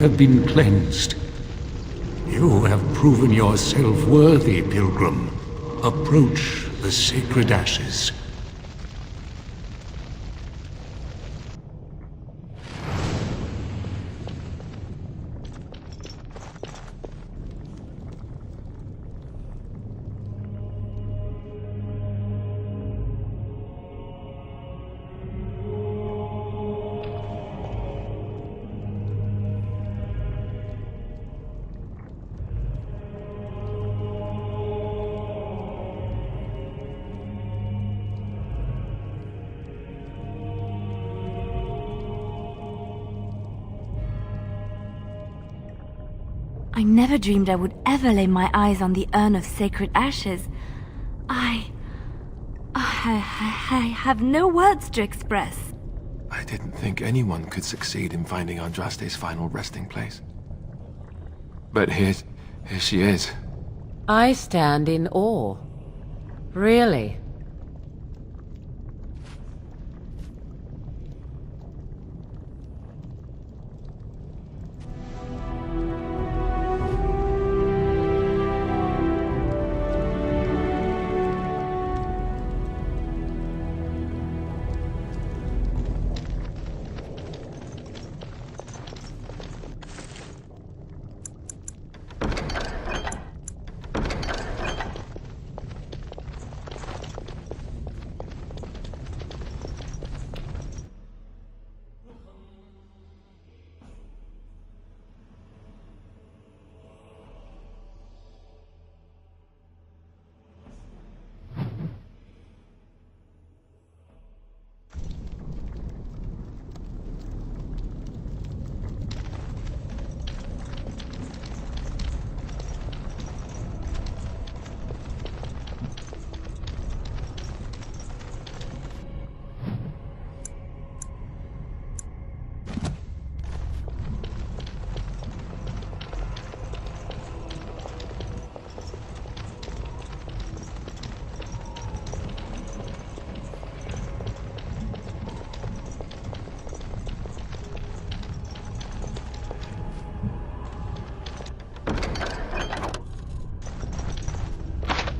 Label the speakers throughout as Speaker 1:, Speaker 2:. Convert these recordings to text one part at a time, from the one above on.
Speaker 1: have been cleansed. You have proven yourself worthy, pilgrim. Approach the sacred ashes.
Speaker 2: I never dreamed I would ever lay my eyes on the urn of sacred ashes. I have no words to express.
Speaker 3: I didn't think anyone could succeed in finding Andraste's final resting place. But here she is.
Speaker 4: I stand in awe. Really.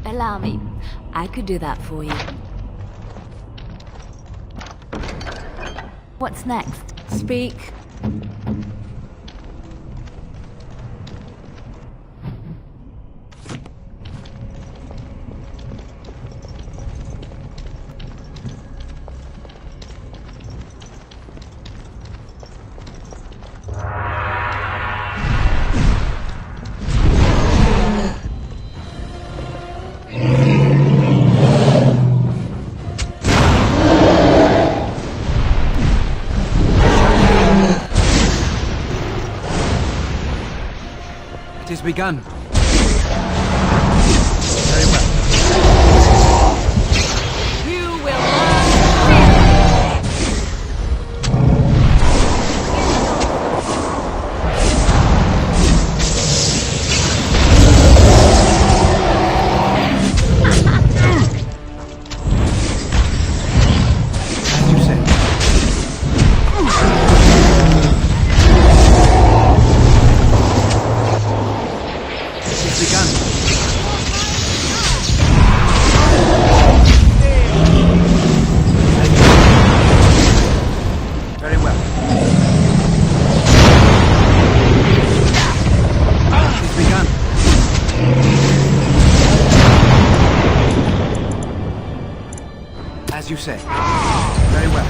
Speaker 2: Allow me. I could do that for you. What's next?
Speaker 4: Speak.
Speaker 3: It has begun.
Speaker 4: You will learn.
Speaker 3: As you said. Begun. Very well. It's begun. As you say. Very well.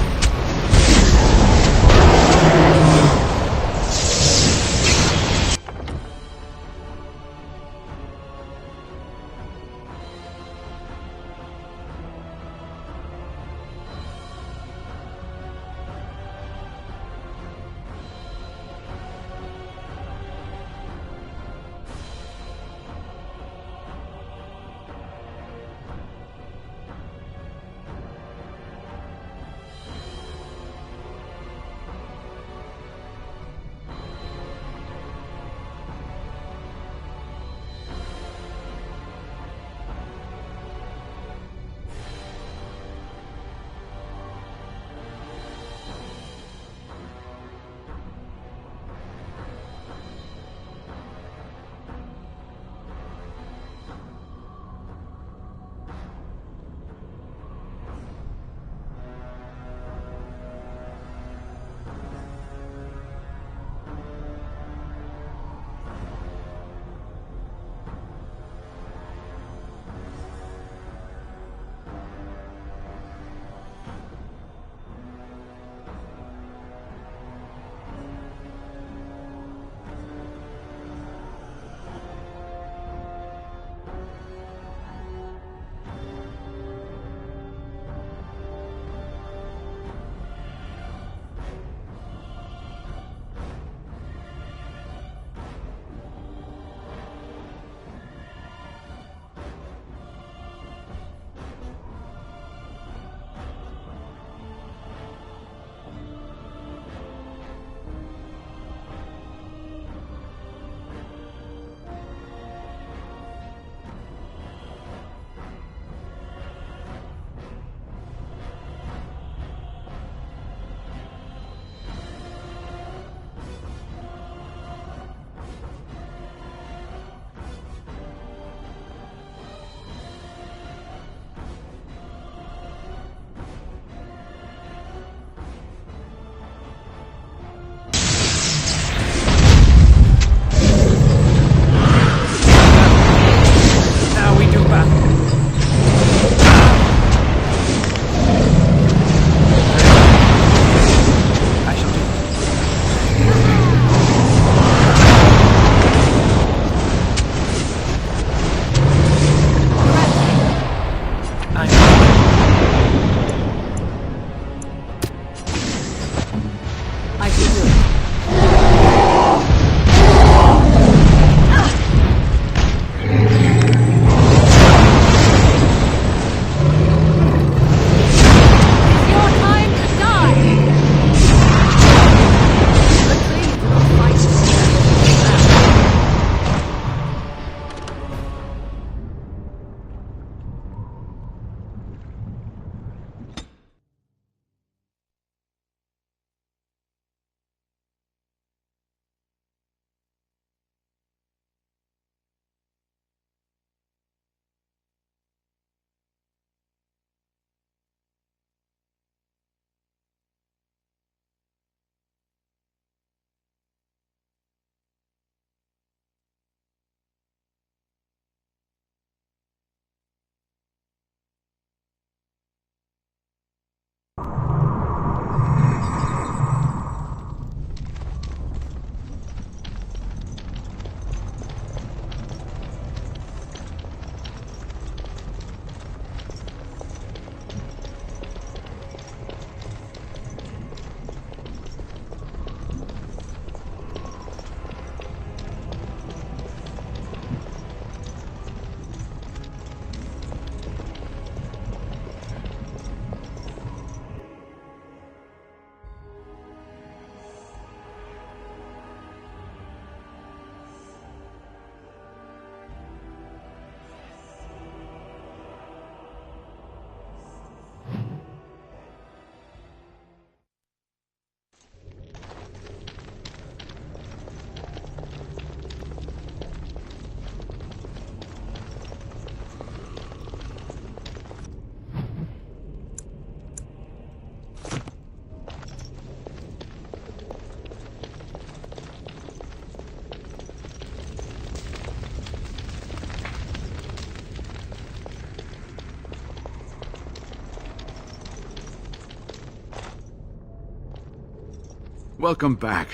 Speaker 5: welcome back.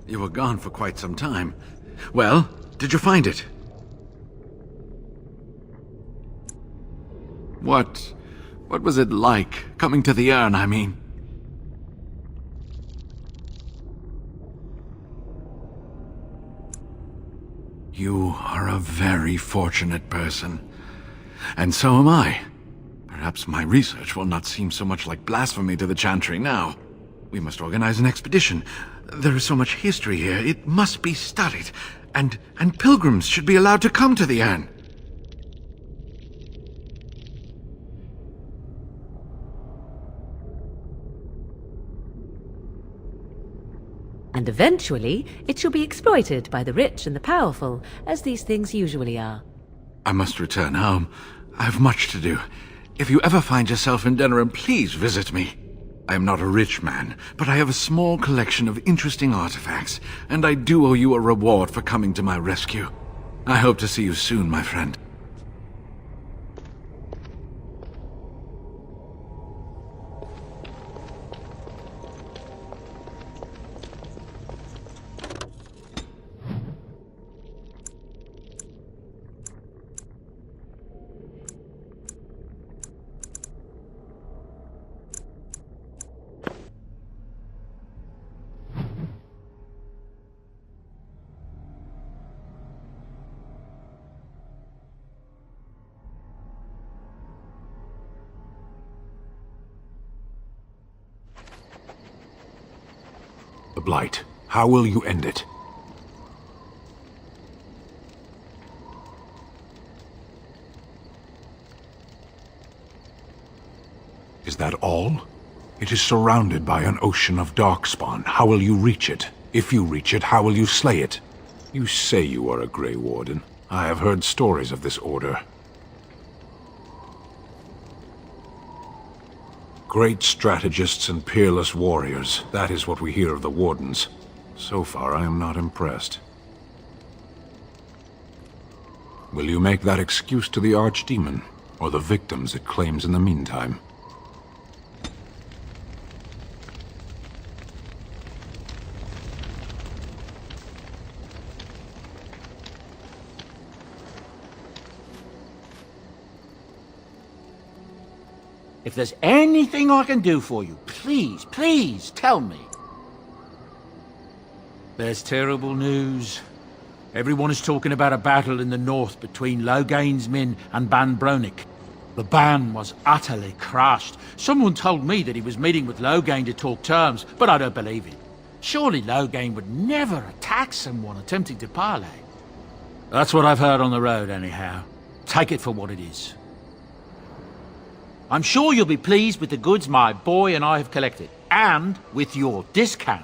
Speaker 5: You were gone for quite some time. Well, did you find it? What was it like, coming to the urn, I mean? You are a very fortunate person. And so am I. Perhaps my research will not seem so much like blasphemy to the Chantry now. We must organize an expedition. There is so much history here, it must be studied. And pilgrims should be allowed to come to the urn.
Speaker 4: And eventually, it shall be exploited by the rich and the powerful, as these things usually are.
Speaker 5: I must return home. I have much to do. If you ever find yourself in Denerim, please visit me. I am not a rich man, but I have a small collection of interesting artifacts, and I do owe you a reward for coming to my rescue. I hope to see you soon, my friend.
Speaker 1: The Blight. How will you end it? Is that all? It is surrounded by an ocean of darkspawn. How will you reach it? If you reach it, how will you slay it? You say you are a Grey Warden. I have heard stories of this order. Great strategists and peerless warriors. That is what we hear of the Wardens. So far, I am not impressed. Will you make that excuse to the Archdemon, or the victims it claims in the meantime?
Speaker 6: If there's anything I can do for you, please tell me. There's terrible news. Everyone is talking about a battle in the north between Loghain's men and Ban Bronik. The Ban was utterly crushed. Someone told me that he was meeting with Loghain to talk terms, but I don't believe it. Surely Loghain would never attack someone attempting to parley. That's what I've heard on the road, anyhow. Take it for what it is. I'm sure you'll be pleased with the goods my boy and I have collected, and with your discount.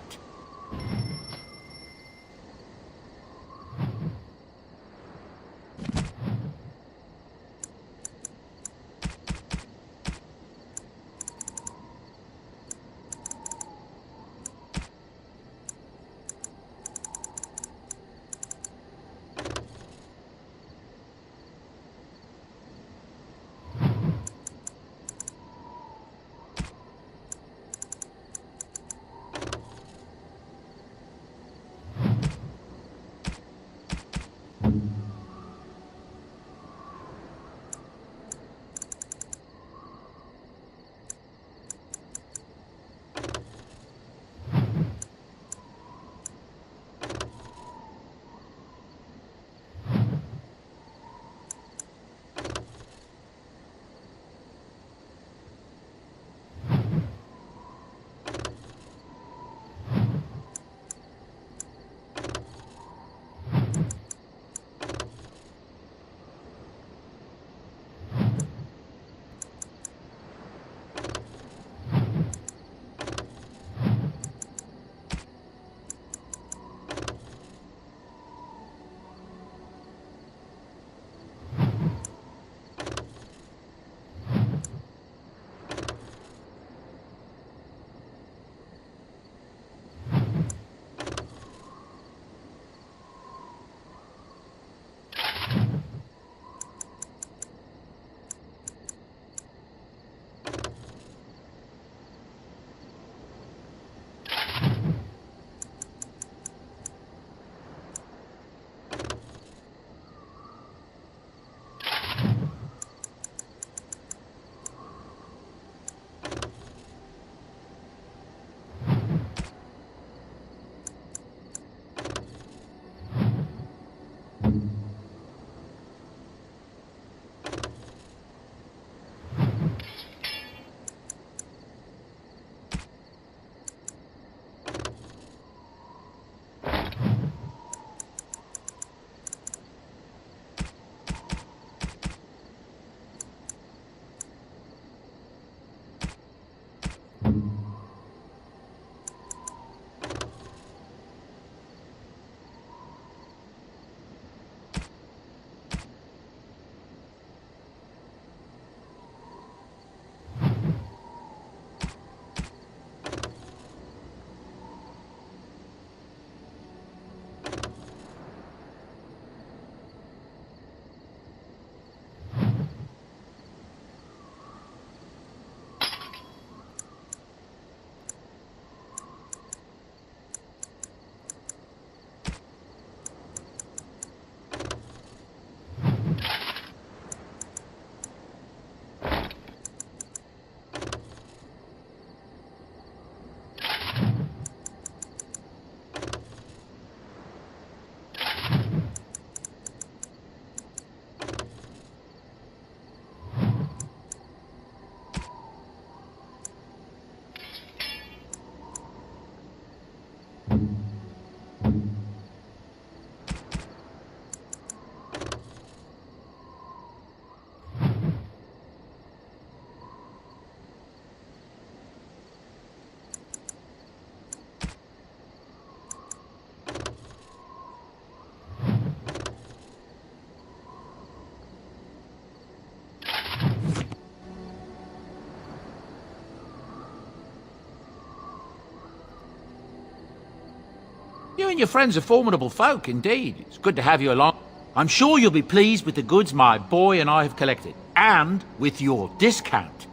Speaker 6: You and your friends are formidable folk, indeed. It's good to have you along. I'm sure you'll be pleased with the goods my boy and I have collected, and with your discount.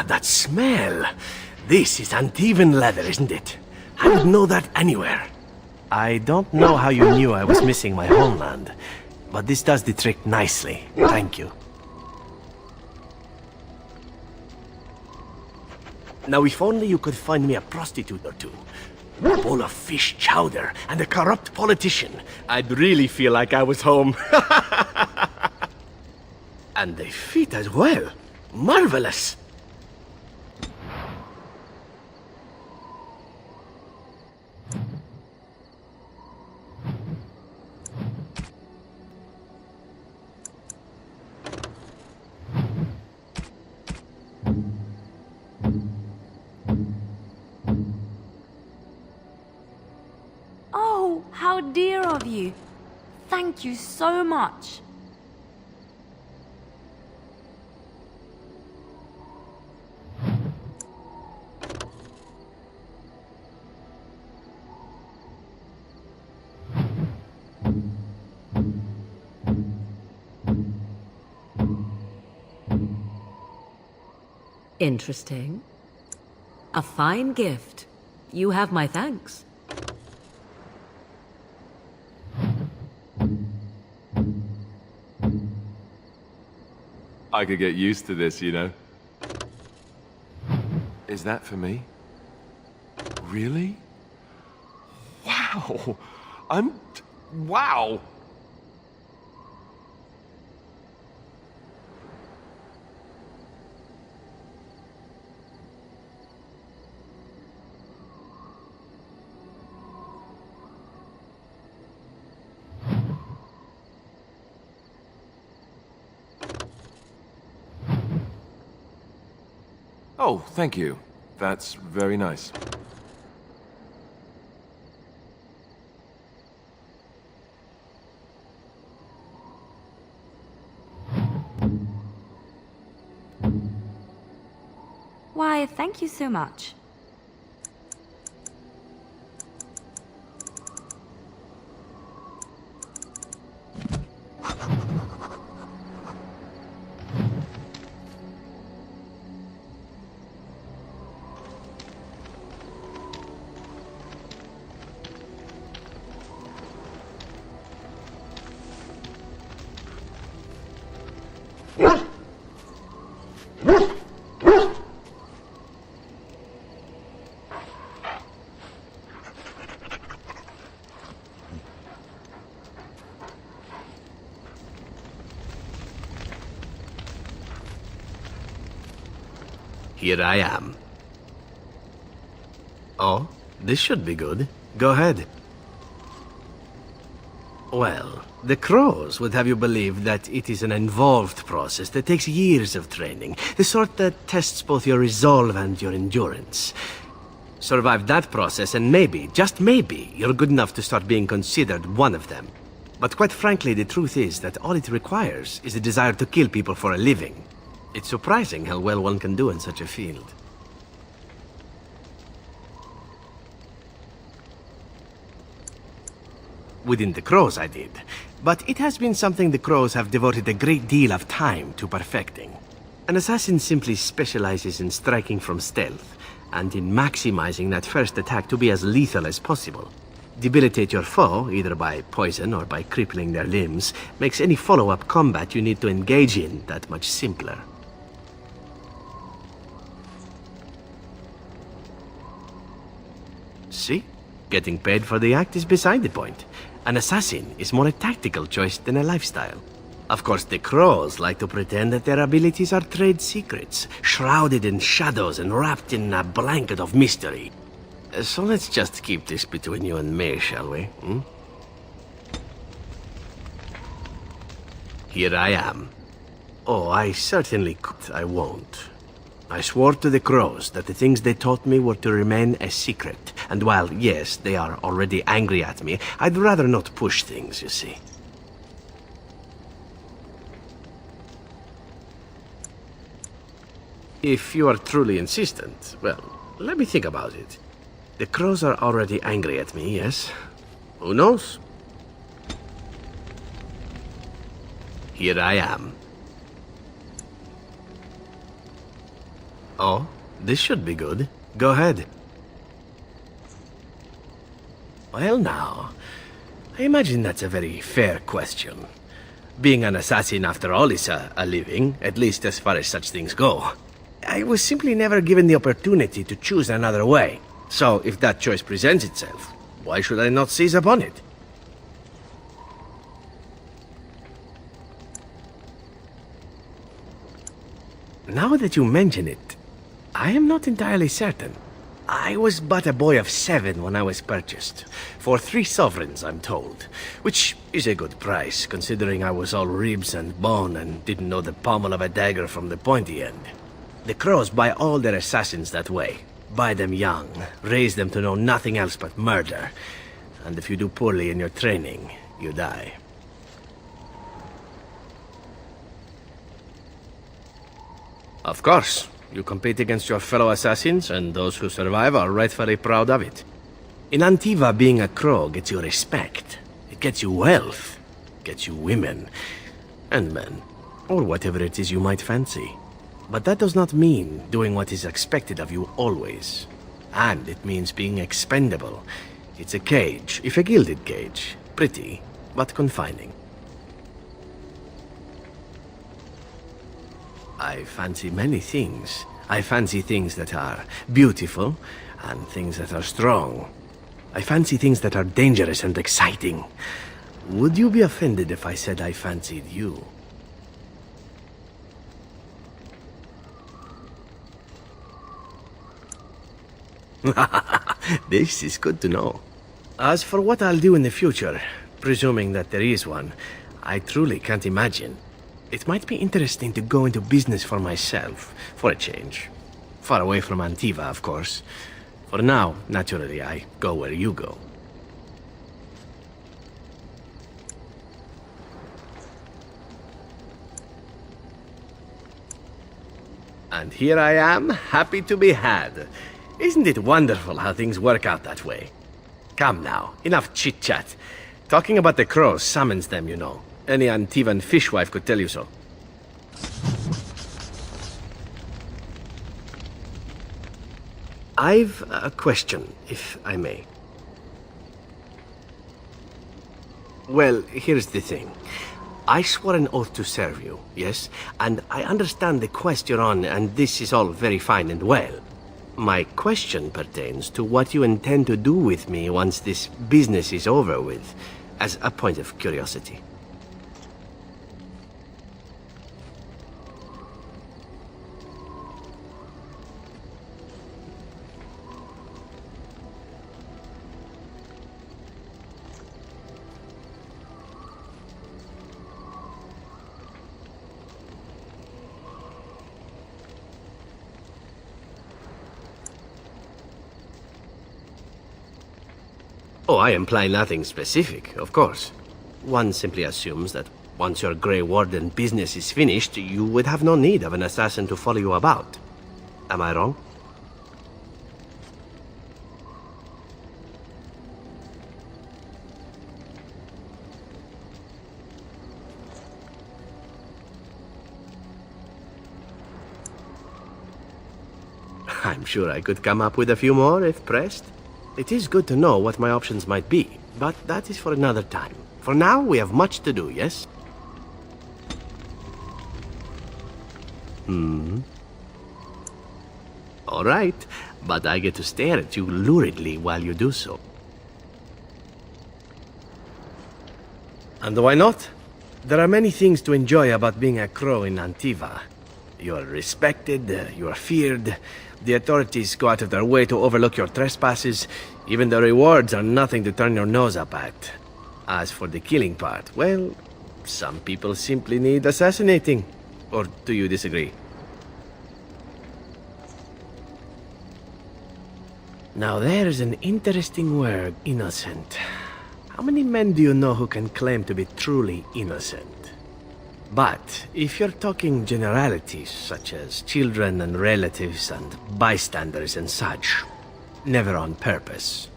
Speaker 7: That smell. This is Antivan leather, isn't it? I would know that anywhere. I don't know how you knew I was missing my homeland, but this does the trick nicely. Thank you. Now, if only you could find me a prostitute or two, a bowl of fish chowder, and a corrupt politician, I'd really feel like I was home. And they fit as well. Marvelous!
Speaker 2: Oh, how dear of you. Thank you so much.
Speaker 4: Interesting. A fine gift. You have my thanks.
Speaker 3: I could get used to this, you know. Is that for me? Really? Wow! Wow! Oh, thank you. That's very nice.
Speaker 2: Why, thank you so much.
Speaker 7: Here I am. Oh, this should be good. Go ahead. Well, the Crows would have you believe that it is an involved process that takes years of training, the sort that tests both your resolve and your endurance. Survive that process and maybe, just maybe, you're good enough to start being considered one of them. But quite frankly, the truth is that all it requires is a desire to kill people for a living. It's surprising how well one can do in such a field. Within the Crows, I did. But it has been something the Crows have devoted a great deal of time to perfecting. An assassin simply specializes in striking from stealth, and in maximizing that first attack to be as lethal as possible. Debilitate your foe, either by poison or by crippling their limbs, makes any follow-up combat you need to engage in that much simpler. See? Getting paid for the act is beside the point. An assassin is more a tactical choice than a lifestyle. Of course, the Crows like to pretend that their abilities are trade secrets, shrouded in shadows and wrapped in a blanket of mystery. So let's just keep this between you and me, shall we? Here I am. Oh, I certainly could. I won't. I swore to the Crows that the things they taught me were to remain a secret. And while, yes, they are already angry at me, I'd rather not push things, you see. If you are truly insistent, well, let me think about it. The Crows are already angry at me, yes? Who knows? Here I am. Oh, this should be good. Go ahead. Well now, I imagine that's a very fair question. Being an assassin, after all, is a living, at least as far as such things go. I was simply never given the opportunity to choose another way. So, if that choice presents itself, why should I not seize upon it? Now that you mention it, I am not entirely certain. I was but a boy of 7 when I was purchased. For 3 sovereigns, I'm told. Which is a good price, considering I was all ribs and bone and didn't know the pommel of a dagger from the pointy end. The Crows buy all their assassins that way. Buy them young, raise them to know nothing else but murder. And if you do poorly in your training, you die. Of course. You compete against your fellow assassins, and those who survive are rightfully proud of it. In Antiva, being a Crow gets you respect. It gets you wealth. Gets you women. And men. Or whatever it is you might fancy. But that does not mean doing what is expected of you always. And it means being expendable. It's a cage, if a gilded cage. Pretty, but confining. I fancy many things. I fancy things that are beautiful, and things that are strong. I fancy things that are dangerous and exciting. Would you be offended if I said I fancied you? This is good to know. As for what I'll do in the future, presuming that there is one, I truly can't imagine. It might be interesting to go into business for myself, for a change. Far away from Antiva, of course. For now, naturally, I go where you go. And here I am, happy to be had. Isn't it wonderful how things work out that way? Come now, enough chit-chat. Talking about the Crows summons them, you know. Any Antivan fishwife could tell you so. I've a question, if I may. Well, here's the thing. I swore an oath to serve you, yes? And I understand the quest you're on, and this is all very fine and well. My question pertains to what you intend to do with me once this business is over with, as a point of curiosity. Oh, I imply nothing specific, of course. One simply assumes that once your Grey Warden business is finished, you would have no need of an assassin to follow you about. Am I wrong? I'm sure I could come up with a few more if pressed. It is good to know what my options might be, but that is for another time. For now, we have much to do, yes? All right, but I get to stare at you luridly while you do so. And why not? There are many things to enjoy about being a crow in Antiva. You are respected, you are feared, the authorities go out of their way to overlook your trespasses, even the rewards are nothing to turn your nose up at. As for the killing part, well, some people simply need assassinating. Or do you disagree? Now there's an interesting word, innocent. How many men do you know who can claim to be truly innocent? But if you're talking generalities, such as children and relatives and bystanders and such, never on purpose.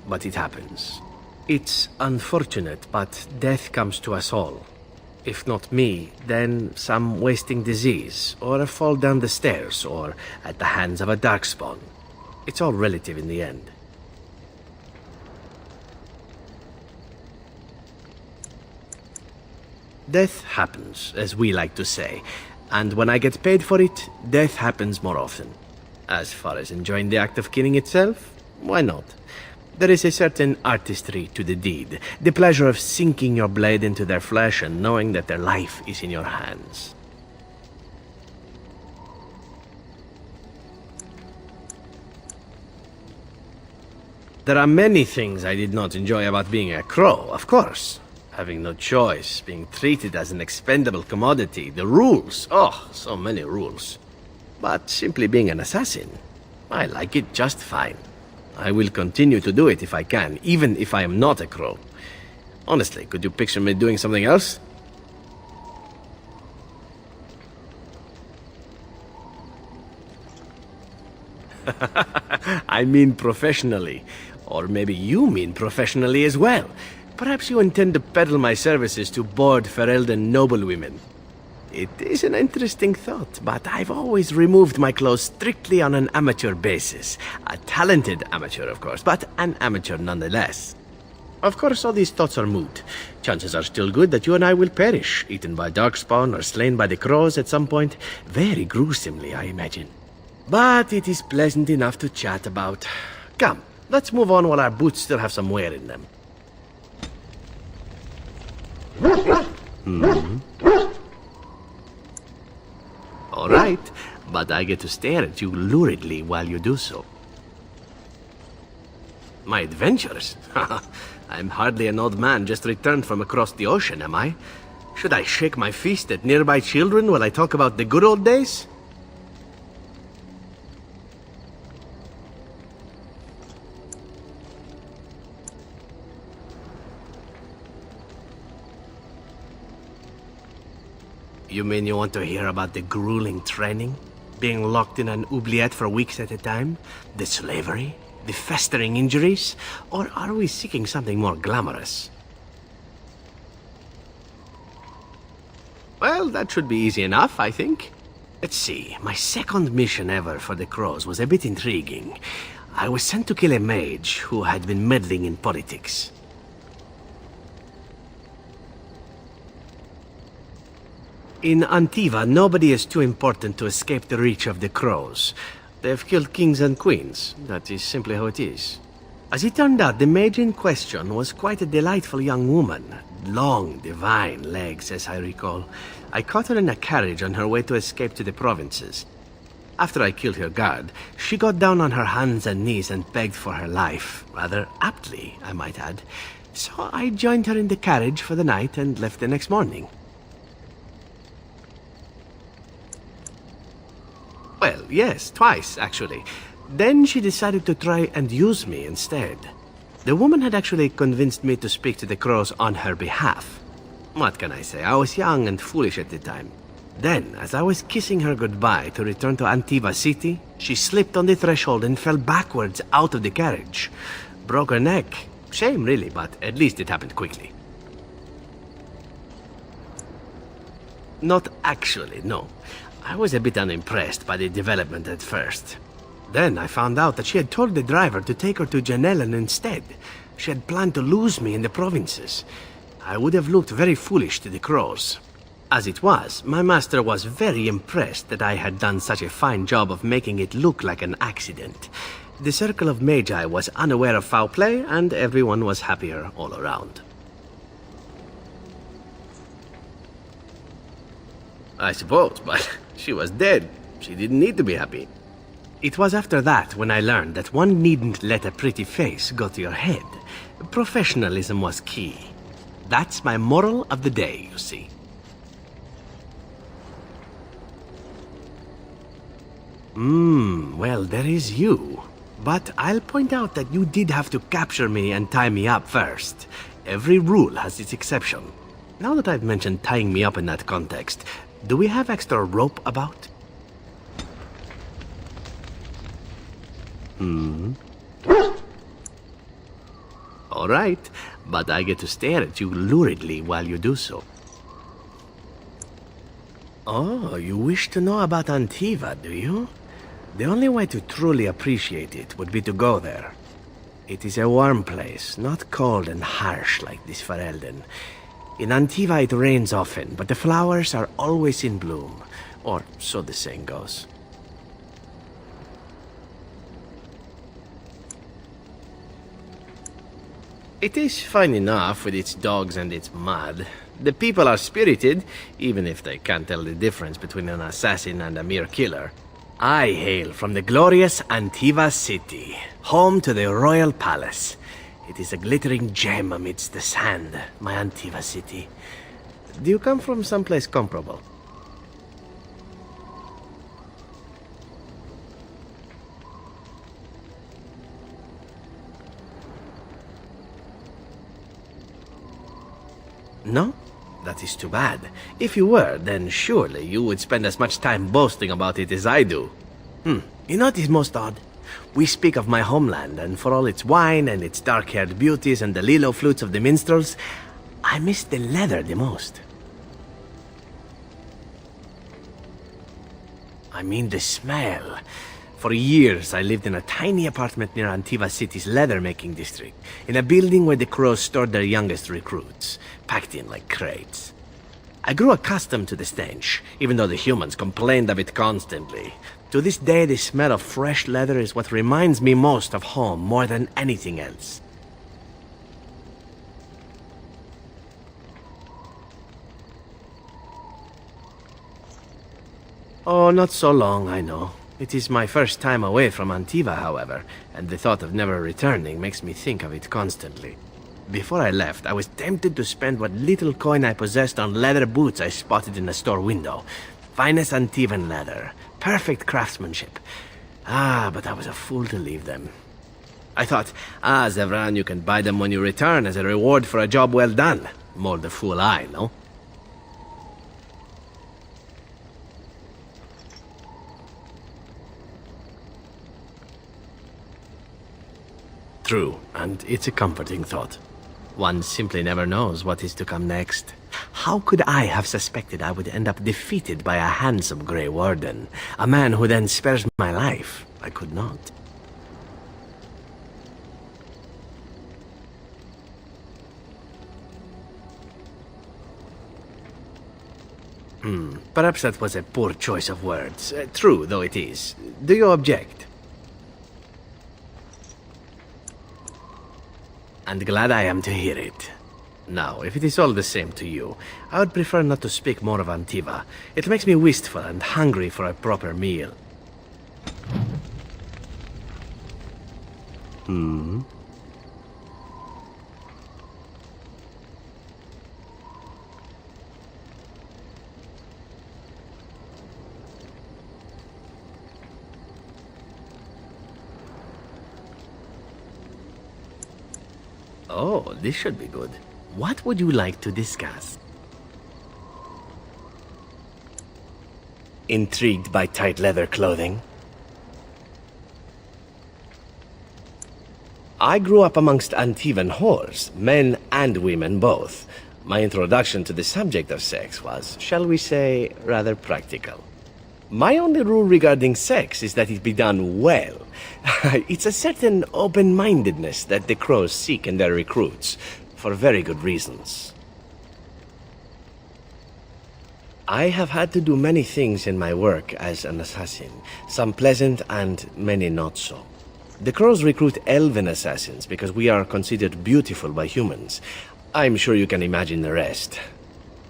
Speaker 7: But it happens. It's unfortunate, but death comes to us all. If not me, then some wasting disease, or a fall down the stairs, or at the hands of a darkspawn. It's all relative in the end. Death happens, as we like to say, and when I get paid for it, death happens more often. As far as enjoying the act of killing itself, why not? There is a certain artistry to the deed, the pleasure of sinking your blade into their flesh and knowing that their life is in your hands. There are many things I did not enjoy about being a crow, of course. Having no choice, being treated as an expendable commodity, the rules, oh, so many rules. But simply being an assassin, I like it just fine. I will continue to do it if I can, even if I am not a crow. Honestly, could you picture me doing something else? I mean professionally. Or maybe you mean professionally as well. Perhaps you intend to peddle my services to bored Ferelden noblewomen. It is an interesting thought, but I've always removed my clothes strictly on an amateur basis. A talented amateur, of course, but an amateur nonetheless. Of course, all these thoughts are moot. Chances are still good that you and I will perish, eaten by darkspawn or slain by the crows at some point. Very gruesomely, I imagine. But it is pleasant enough to chat about. Come, let's move on while our boots still have some wear in them. All right, but I get to stare at you luridly while you do so. My adventures? I'm hardly an old man just returned from across the ocean, am I? Should I shake my fist at nearby children while I talk about the good old days? You mean you want to hear about the grueling training? Being locked in an oubliette for weeks at a time? The slavery? The festering injuries? Or are we seeking something more glamorous? Well, that should be easy enough, I think. Let's see, my second mission ever for the Crows was a bit intriguing. I was sent to kill a mage who had been meddling in politics. In Antiva, nobody is too important to escape the reach of the Crows. They've killed kings and queens. That is simply how it is. As it turned out, the mage in question was quite a delightful young woman. Long, divine legs, as I recall. I caught her in a carriage on her way to escape to the provinces. After I killed her guard, she got down on her hands and knees and begged for her life. Rather aptly, I might add. So I joined her in the carriage for the night and left the next morning. Well, yes, twice, actually. Then she decided to try and use me instead. The woman had actually convinced me to speak to the crows on her behalf. What can I say? I was young and foolish at the time. Then, as I was kissing her goodbye to return to Antiva City, she slipped on the threshold and fell backwards out of the carriage. Broke her neck. Shame, really, but at least it happened quickly. Not actually, no. I was a bit unimpressed by the development at first. Then I found out that she had told the driver to take her to Janellen instead. She had planned to lose me in the provinces. I would have looked very foolish to the crows. As it was, my master was very impressed that I had done such a fine job of making it look like an accident. The Circle of Magi was unaware of foul play, and everyone was happier all around. I suppose, but she was dead. She didn't need to be happy. It was after that when I learned that one needn't let a pretty face go to your head. Professionalism was key. That's my moral of the day, you see. Well, there is you. But I'll point out that you did have to capture me and tie me up first. Every rule has its exception. Now that I've mentioned tying me up in that context, do we have extra rope about? All right, but I get to stare at you luridly while you do so. Oh, you wish to know about Antiva, do you? The only way to truly appreciate it would be to go there. It is a warm place, not cold and harsh like this Ferelden. In Antiva it rains often, but the flowers are always in bloom, or so the saying goes. It is fine enough with its dogs and its mud. The people are spirited, even if they can't tell the difference between an assassin and a mere killer. I hail from the glorious Antiva City, home to the Royal Palace. It is a glittering gem amidst the sand, my Antiva City. Do you come from someplace comparable? No? That is too bad. If you were, then surely you would spend as much time boasting about it as I do. You know what is most odd? We speak of my homeland, and for all its wine and its dark-haired beauties and the lilo flutes of the minstrels, I miss the leather the most. I mean the smell. For years, I lived in a tiny apartment near Antiva City's leather-making district, in a building where the crows stored their youngest recruits, packed in like crates. I grew accustomed to the stench, even though the humans complained of it constantly. To this day, the smell of fresh leather is what reminds me most of home more than anything else. Oh, not so long, I know. It is my first time away from Antiva, however, and the thought of never returning makes me think of it constantly. Before I left, I was tempted to spend what little coin I possessed on leather boots I spotted in a store window. Finest Antivan leather. Perfect craftsmanship. But I was a fool to leave them. I thought, Zevran, you can buy them when you return as a reward for a job well done. More the fool I, no? True, and it's a comforting thought. One simply never knows what is to come next. How could I have suspected I would end up defeated by a handsome Grey Warden? A man who then spares my life? I could not. Perhaps that was a poor choice of words. True, though it is. Do you object? And glad I am to hear it. Now, if it is all the same to you, I would prefer not to speak more of Antiva. It makes me wistful and hungry for a proper meal. Oh, this should be good. What would you like to discuss? Intrigued by tight leather clothing? I grew up amongst Antivan whores, men and women both. My introduction to the subject of sex was, shall we say, rather practical. My only rule regarding sex is that it be done well. It's a certain open-mindedness that the crows seek in their recruits, for very good reasons. I have had to do many things in my work as an assassin, some pleasant and many not so. The crows recruit elven assassins because we are considered beautiful by humans. I'm sure you can imagine the rest.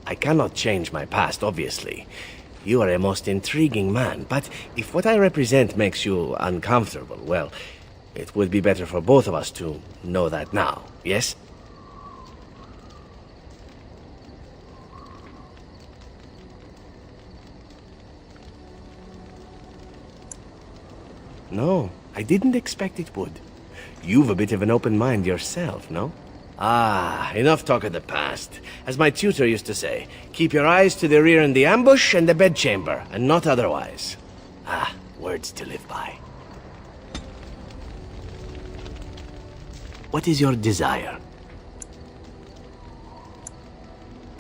Speaker 7: I cannot change my past, obviously. You are a most intriguing man, but if what I represent makes you uncomfortable, well, it would be better for both of us to know that now, yes? No, I didn't expect it would. You've a bit of an open mind yourself, no? Ah, enough talk of the past. As my tutor used to say, keep your eyes to the rear in the ambush and the bedchamber, and not otherwise. Ah, words to live by. What is your desire?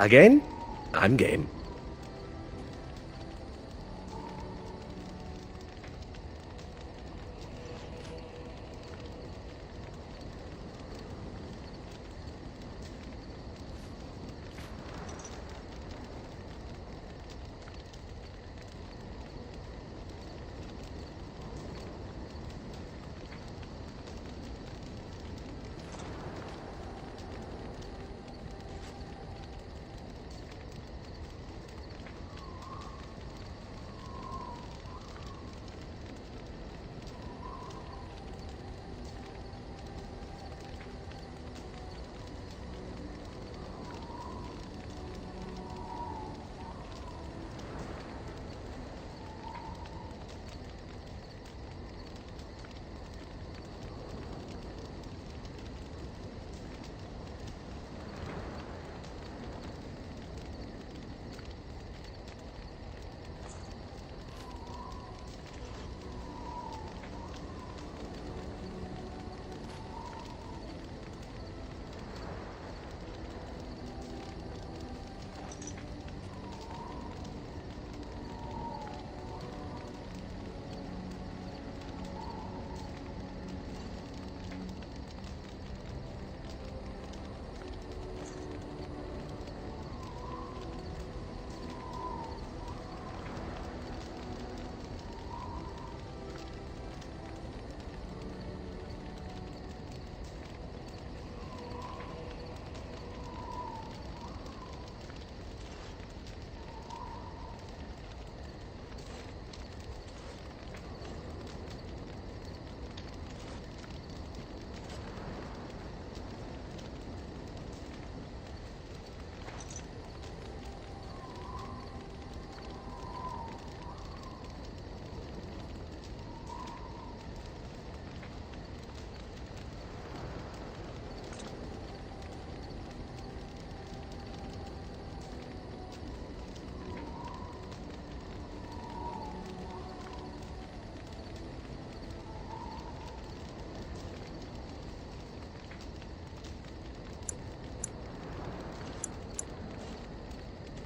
Speaker 7: Again? I'm game.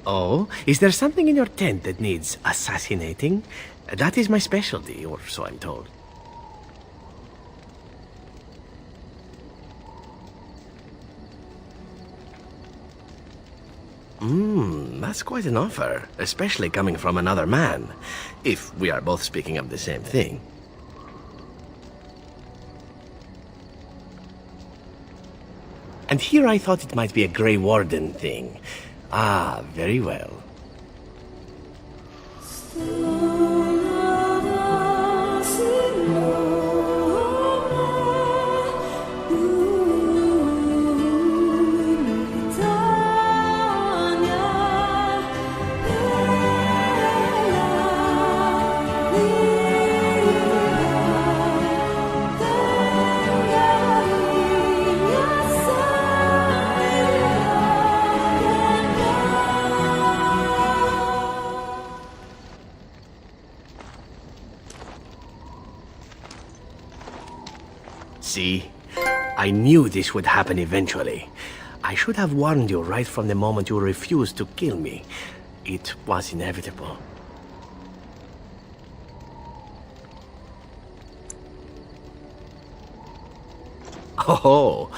Speaker 7: Oh, is there something in your tent that needs assassinating? That is my specialty, or so I'm told. That's quite an offer, especially coming from another man, if we are both speaking of the same thing. And here I thought it might be a Grey Warden thing. Ah, very well. See? I knew this would happen eventually. I should have warned you right from the moment you refused to kill me. It was inevitable. Oh,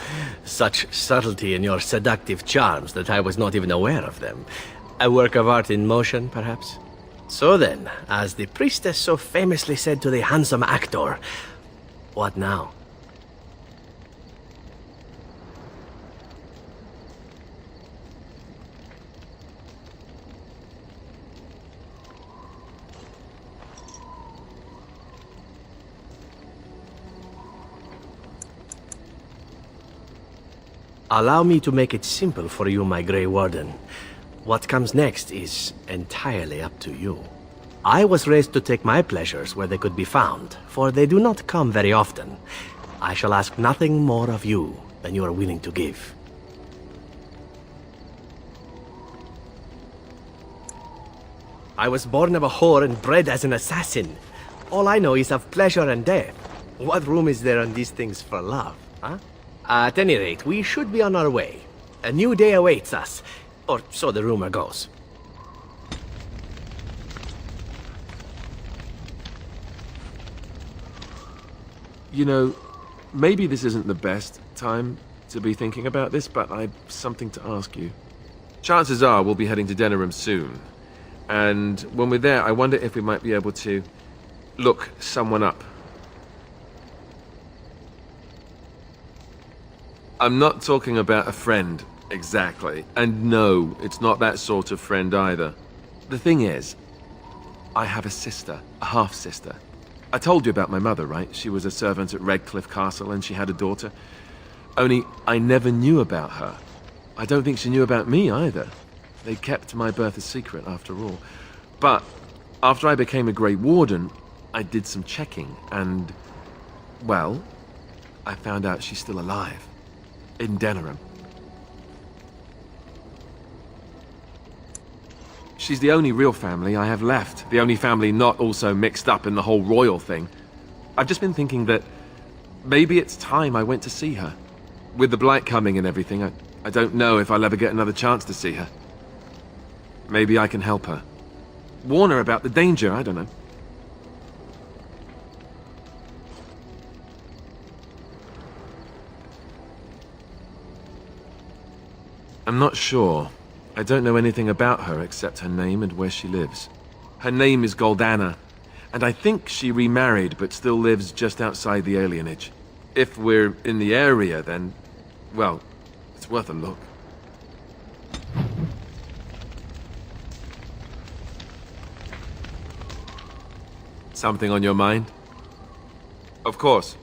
Speaker 7: such subtlety in your seductive charms that I was not even aware of them. A work of art in motion, perhaps? So then, as the priestess so famously said to the handsome actor, what now? Allow me to make it simple for you, my Grey Warden. What comes next is entirely up to you. I was raised to take my pleasures where they could be found, for they do not come very often. I shall ask nothing more of you than you are willing to give. I was born of a whore and bred as an assassin. All I know is of pleasure and death. What room is there on these things for love, huh? At any rate, we should be on our way. A new day awaits us, or so the rumor goes.
Speaker 3: You know, maybe this isn't the best time to be thinking about this, but I've something to ask you. Chances are we'll be heading to Denerim soon. And when we're there, I wonder if we might be able to look someone up. I'm not talking about a friend, exactly. And no, it's not that sort of friend either. The thing is, I have a sister, a half-sister. I told you about my mother, right? She was a servant at Redcliffe Castle and she had a daughter. Only, I never knew about her. I don't think she knew about me either. They kept my birth a secret, after all. But, after I became a Grey Warden, I did some checking and, well, I found out she's still alive. In Denerim. She's the only real family I have left. The only family not also mixed up in the whole royal thing. I've just been thinking that maybe it's time I went to see her. With the blight coming and everything, I don't know if I'll ever get another chance to see her. Maybe I can help her. Warn her about the danger, I don't know. I'm not sure. I don't know anything about her except her name and where she lives. Her name is Goldana, and I think she remarried but still lives just outside the alienage. If we're in the area, then, well, it's worth a look. Something on your mind? Of course.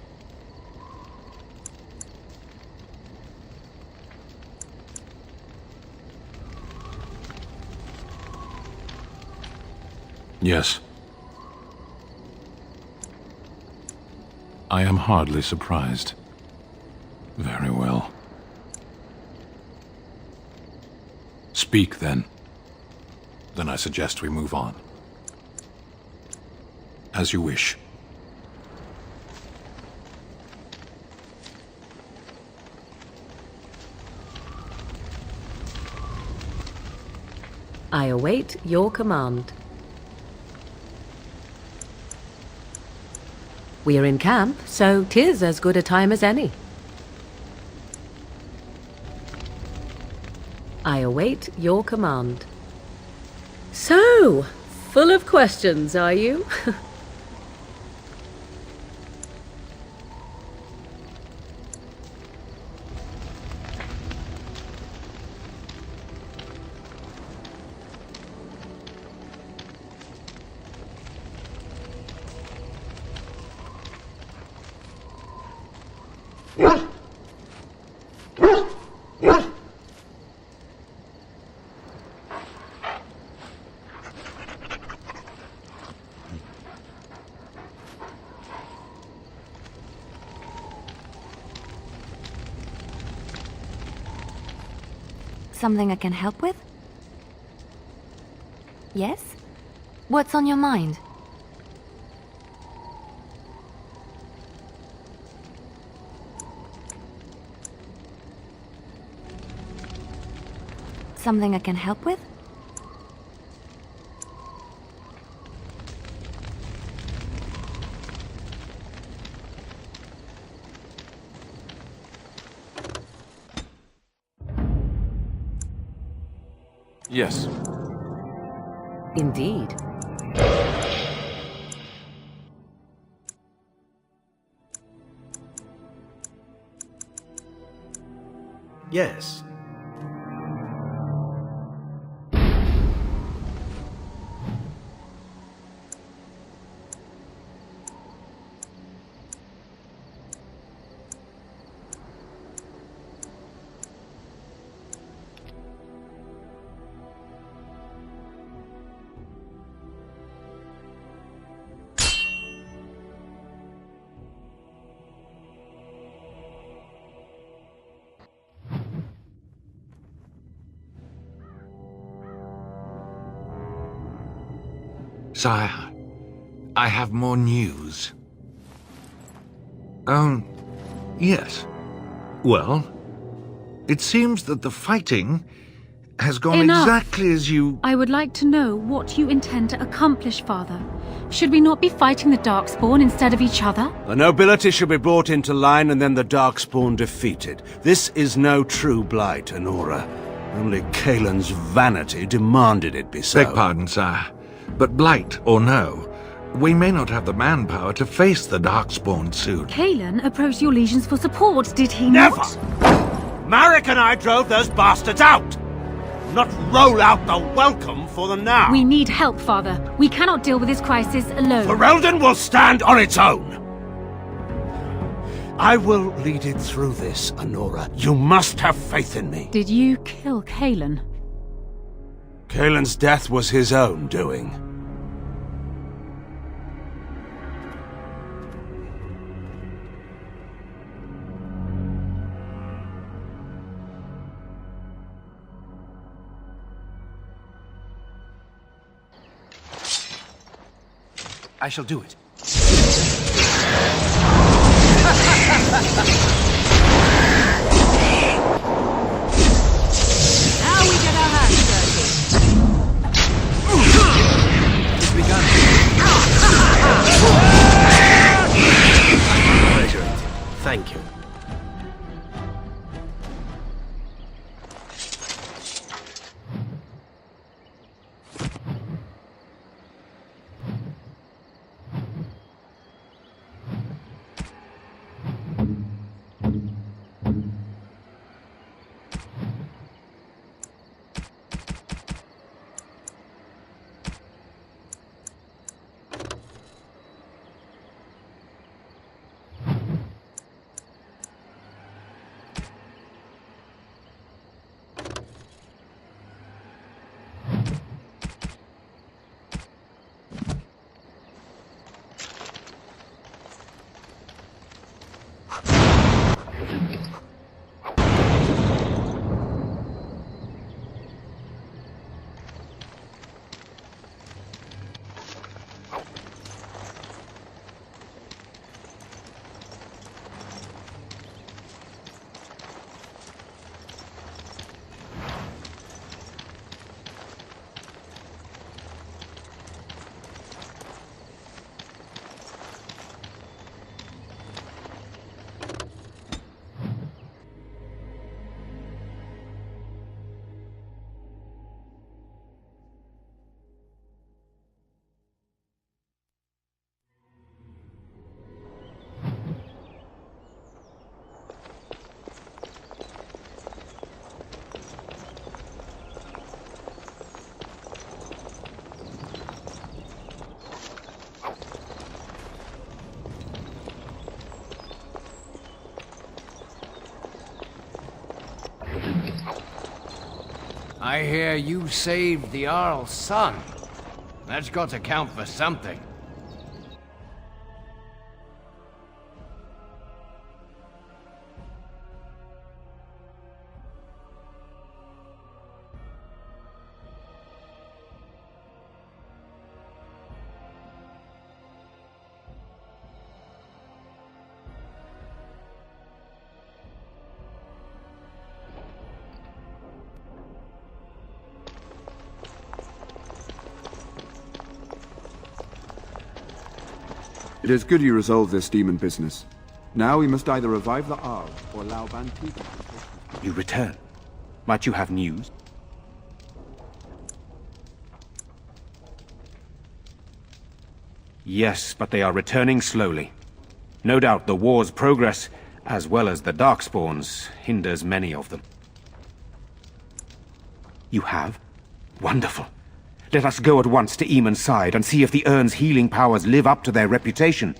Speaker 1: Yes. I am hardly surprised. Very well. Speak, then. Then I suggest we move on. As you wish.
Speaker 4: I await your command. We are in camp, so 'tis as good a time as any. I await your command. So, full of questions, are you?
Speaker 2: Something I can help with? Yes? What's on your mind? Something I can help with?
Speaker 3: Yes.
Speaker 4: Indeed.
Speaker 7: Yes.
Speaker 5: Sire, I have more news. Oh, yes. Well, it seems that the fighting has gone
Speaker 8: Enough.
Speaker 5: exactly as you...
Speaker 8: I would like to know what you intend to accomplish, Father. Should we not be fighting the Darkspawn instead of each other?
Speaker 9: The nobility should be brought into line and then the Darkspawn defeated. This is no true blight, Anora. Only Kaelin's vanity demanded it be so.
Speaker 5: Beg pardon, sire. But blight or no, we may not have the manpower to face the Darkspawn soon.
Speaker 8: Kaelin approached your legions for support, did he
Speaker 9: Never!
Speaker 8: not?
Speaker 9: Marek and I drove those bastards out! Not roll out the welcome for them now!
Speaker 8: We need help, Father. We cannot deal with this crisis alone.
Speaker 9: Ferelden will stand on its own! I will lead it through this, Anora. You must have faith in me.
Speaker 8: Did you kill Kaelin?
Speaker 9: Kaelin's death was his own doing. I shall do it.
Speaker 4: Now we get our hands dirty.
Speaker 7: It's begun. Treasure it. Thank you.
Speaker 10: I hear you saved the Jarl's son. That's got to count for something.
Speaker 11: It is good you resolved this demon business. Now we must either revive the Arl or allow Bantiva.
Speaker 9: You return. Might you have news? Yes, but they are returning slowly. No doubt the war's progress, as well as the Darkspawns, hinders many of them. You have? Wonderful. Let us go at once to Eamon's side and see if the Urn's healing powers live up to their reputation.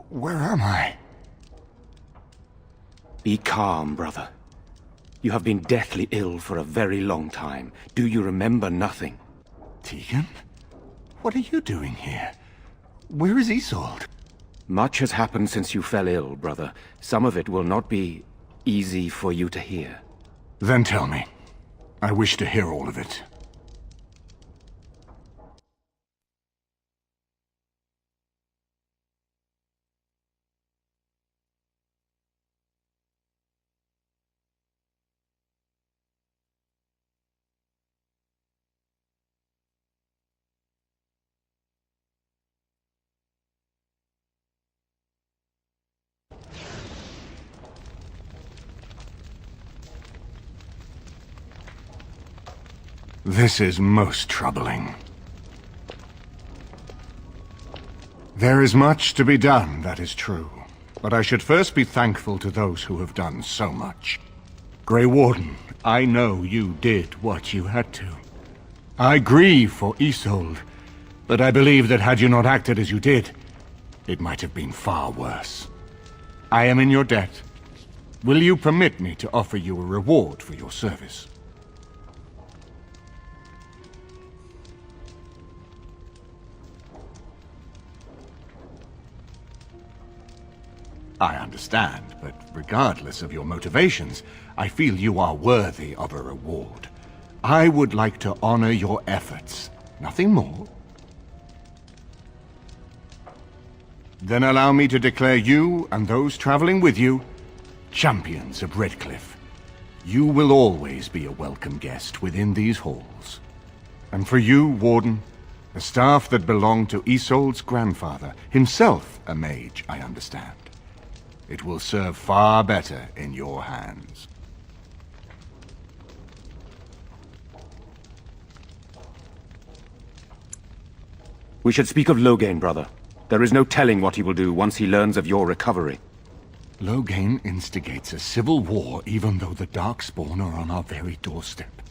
Speaker 1: Where am I?
Speaker 9: Be calm, brother. You have been deathly ill for a very long time. Do you remember nothing?
Speaker 1: Tegan? What are you doing here? Where is Isolde?
Speaker 9: Much has happened since you fell ill, brother. Some of it will not be easy for you to hear.
Speaker 1: Then tell me. I wish to hear all of it. This is most troubling. There is much to be done, that is true. But I should first be thankful to those who have done so much. Grey Warden, I know you did what you had to. I grieve for Isolde, but I believe that had you not acted as you did, it might have been far worse. I am in your debt. Will you permit me to offer you a reward for your service? I understand, but regardless of your motivations, I feel you are worthy of a reward. I would like to honor your efforts, nothing more. Then allow me to declare you and those traveling with you champions of Redcliffe. You will always be a welcome guest within these halls. And for you, Warden, the staff that belonged to Isolde's grandfather, himself a mage, I understand. It will serve far better in your hands.
Speaker 9: We should speak of Loghain, brother. There is no telling what he will do once he learns of your recovery.
Speaker 1: Loghain instigates a civil war even though the Darkspawn are on our very doorstep.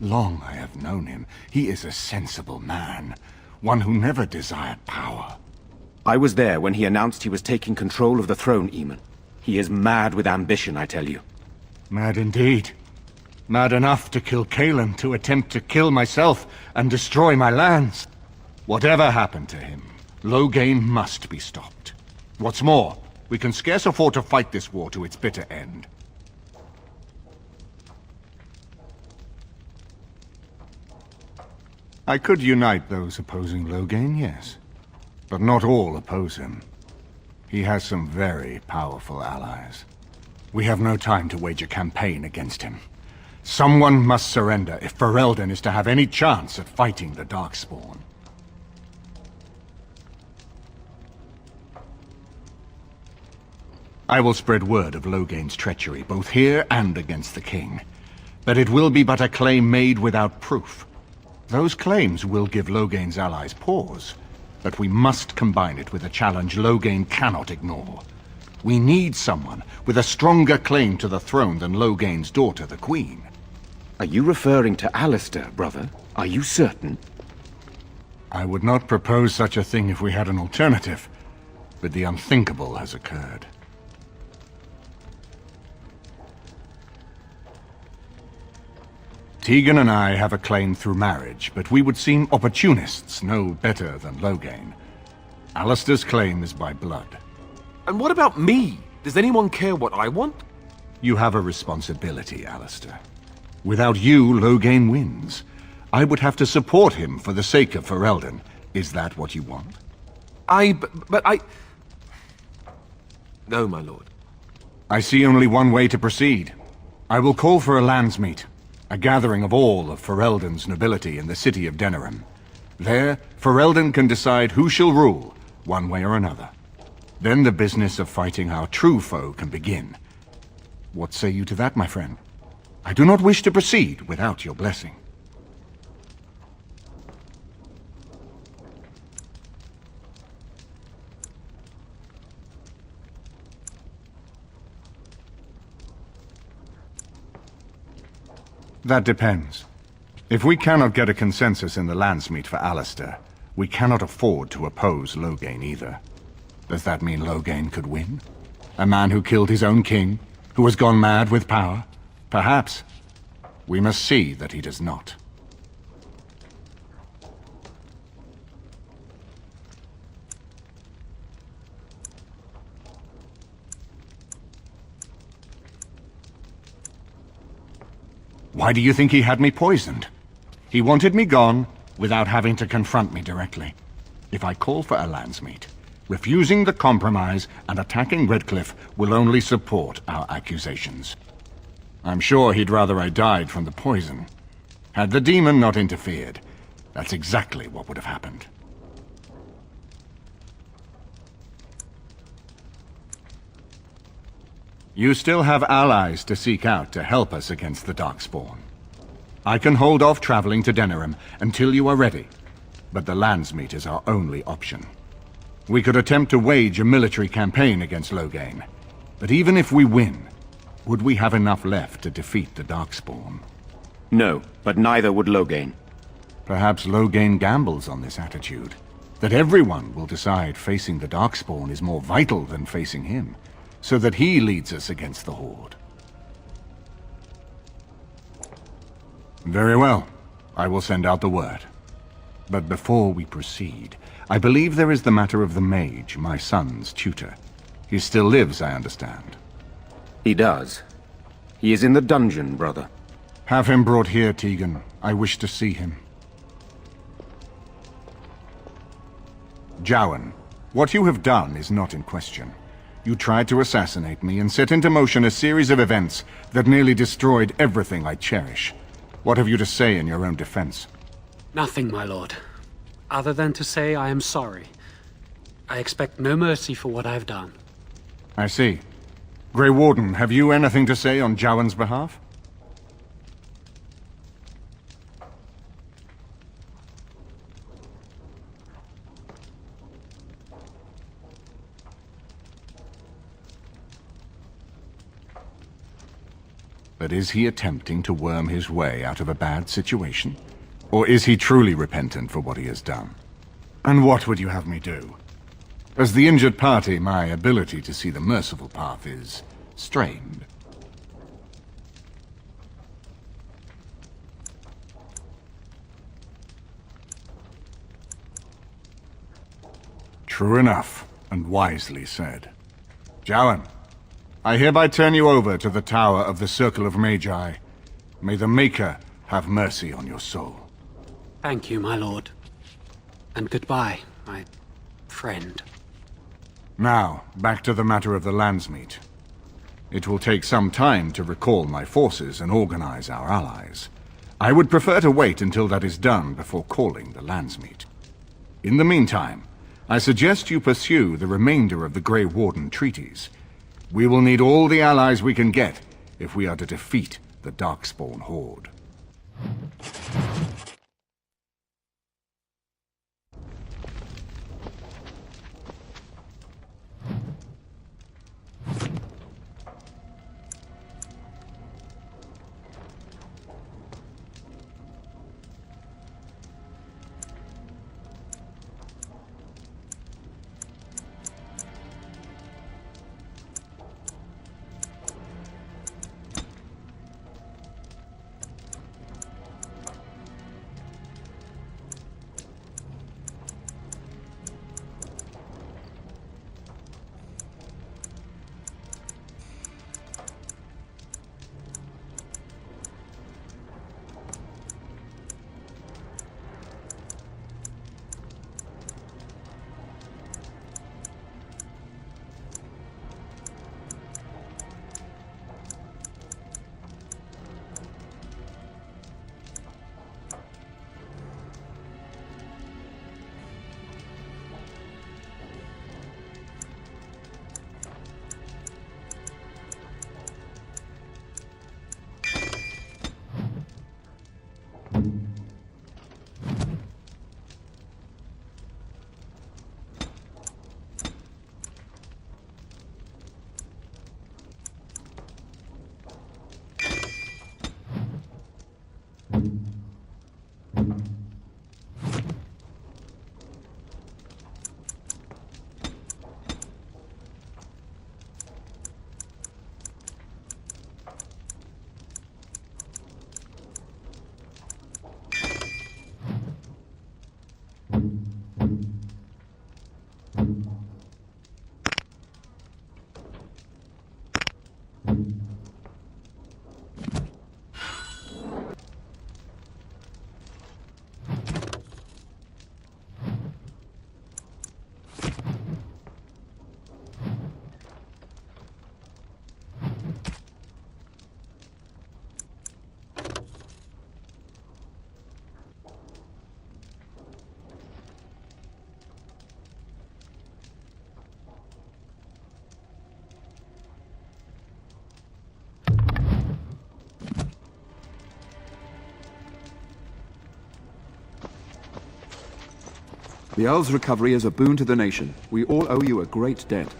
Speaker 1: Long I have known him. He is a sensible man, one who never desired power.
Speaker 9: I was there when he announced he was taking control of the throne, Eamon. He is mad with ambition, I tell you.
Speaker 1: Mad indeed. Mad enough to kill Cailan, to attempt to kill myself and destroy my lands. Whatever happened to him, Loghain must be stopped. What's more, we can scarce afford to fight this war to its bitter end. I could unite those opposing Loghain, yes. But not all oppose him. He has some very powerful allies. We have no time to wage a campaign against him. Someone must surrender if Ferelden is to have any chance at fighting the Darkspawn. I will spread word of Loghain's treachery, both here and against the king. But it will be but a claim made without proof. Those claims will give Loghain's allies pause. But we must combine it with a challenge Loghain cannot ignore. We need someone with a stronger claim to the throne than Loghain's daughter, the Queen.
Speaker 9: Are you referring to Alistair, brother? Are you certain?
Speaker 1: I would not propose such a thing if we had an alternative, but the unthinkable has occurred.
Speaker 12: Tegan and I have a claim through marriage, but we would seem opportunists no better than Loghain. Alistair's claim is by blood.
Speaker 3: And what about me? Does anyone care what I want?
Speaker 12: You have a responsibility, Alistair. Without you, Loghain wins. I would have to support him for the sake of Ferelden. Is that what you want?
Speaker 3: But I... No, my lord.
Speaker 12: I see only one way to proceed. I will call for a landsmeet, a gathering of all of Ferelden's nobility in the city of Denerim. There, Ferelden can decide who shall rule, one way or another. Then the business of fighting our true foe can begin. What say you to that, my friend? I do not wish to proceed without your blessing. That depends. If we cannot get a consensus in the landsmeet for Alistair, we cannot afford to oppose Loghain either. Does that mean Loghain could win? A man who killed his own king, who has gone mad with power? Perhaps. We must see that he does not. Why do you think he had me poisoned? He wanted me gone without having to confront me directly. If I call for a landsmeet, refusing the compromise and attacking Redcliffe will only support our accusations. I'm sure he'd rather I died from the poison. Had the demon not interfered, that's exactly what would have happened. You still have allies to seek out to help us against the Darkspawn. I can hold off traveling to Denerim until you are ready, but the landsmeet is our only option. We could attempt to wage a military campaign against Loghain, but even if we win, would we have enough left to defeat the Darkspawn?
Speaker 13: No, but neither would Loghain.
Speaker 12: Perhaps Loghain gambles on this attitude, that everyone will decide facing the Darkspawn is more vital than facing him, so that he leads us against the Horde. Very well. I will send out the word. But before we proceed, I believe there is the matter of the mage, my son's tutor. He still lives, I understand.
Speaker 13: He does. He is in the dungeon, brother.
Speaker 12: Have him brought here, Tegan. I wish to see him. Jowan, what you have done is not in question. You tried to assassinate me and set into motion a series of events that nearly destroyed everything I cherish. What have you to say in your own defense?
Speaker 14: Nothing, my lord. Other than to say I am sorry. I expect no mercy for what I've done.
Speaker 12: I see. Grey Warden, have you anything to say on Jowan's behalf? But is he attempting to worm his way out of a bad situation? Or is he truly repentant for what he has done? And what would you have me do? As the injured party, my ability to see the merciful path is strained. True enough, and wisely said. Jowan, I hereby turn you over to the Tower of the Circle of Magi. May the Maker have mercy on your soul.
Speaker 14: Thank you, my lord. And goodbye, my friend.
Speaker 12: Now, back to the matter of the landsmeet. It will take some time to recall my forces and organize our allies. I would prefer to wait until that is done before calling the landsmeet. In the meantime, I suggest you pursue the remainder of the Grey Warden treaties. We will need all the allies we can get if we are to defeat the Darkspawn Horde.
Speaker 11: The Earl's recovery is a boon to the nation. We all owe you a great debt.